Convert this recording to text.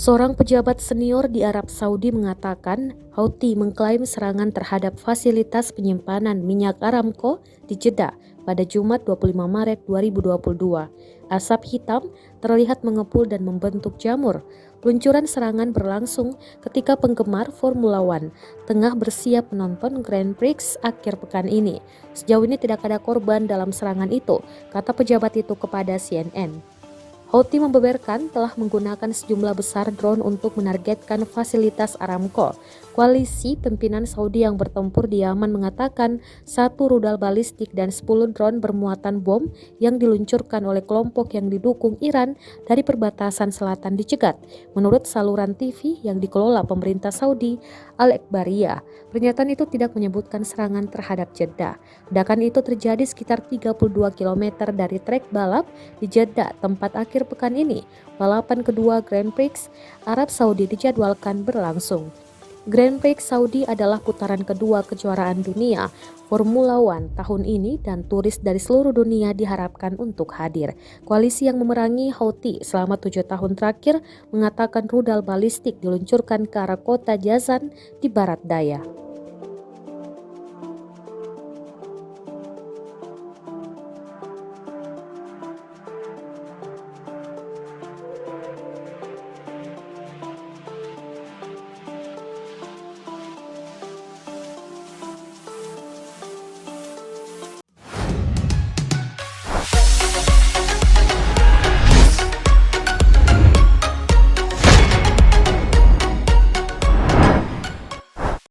Seorang pejabat senior di Arab Saudi mengatakan Houthi mengklaim serangan terhadap fasilitas penyimpanan minyak Aramco di Jeddah pada Jumat 25 Maret 2022. Asap hitam terlihat mengepul dan membentuk jamur. Peluncuran serangan berlangsung ketika penggemar Formula One tengah bersiap menonton Grand Prix akhir pekan ini. Sejauh ini tidak ada korban dalam serangan itu, kata pejabat itu kepada CNN. Houthi membeberkan telah menggunakan sejumlah besar drone untuk menargetkan fasilitas Aramco. Koalisi pimpinan Saudi yang bertempur di Yaman mengatakan 1 rudal balistik dan 10 drone bermuatan bom yang diluncurkan oleh kelompok yang didukung Iran dari perbatasan selatan dicegat. Menurut saluran TV yang dikelola pemerintah Saudi, Al-Ikhbariyah, pernyataan itu tidak menyebutkan serangan terhadap Jeddah. Ledakan itu terjadi sekitar 32 km dari trek balap di Jeddah, tempat akhir pekan ini balapan kedua Grand Prix Arab Saudi dijadwalkan berlangsung. Grand Prix Saudi adalah putaran kedua kejuaraan dunia Formula One tahun ini dan turis dari seluruh dunia diharapkan untuk hadir. Koalisi yang memerangi Houthi selama 7 tahun terakhir mengatakan rudal balistik diluncurkan ke arah kota Jazan di barat daya.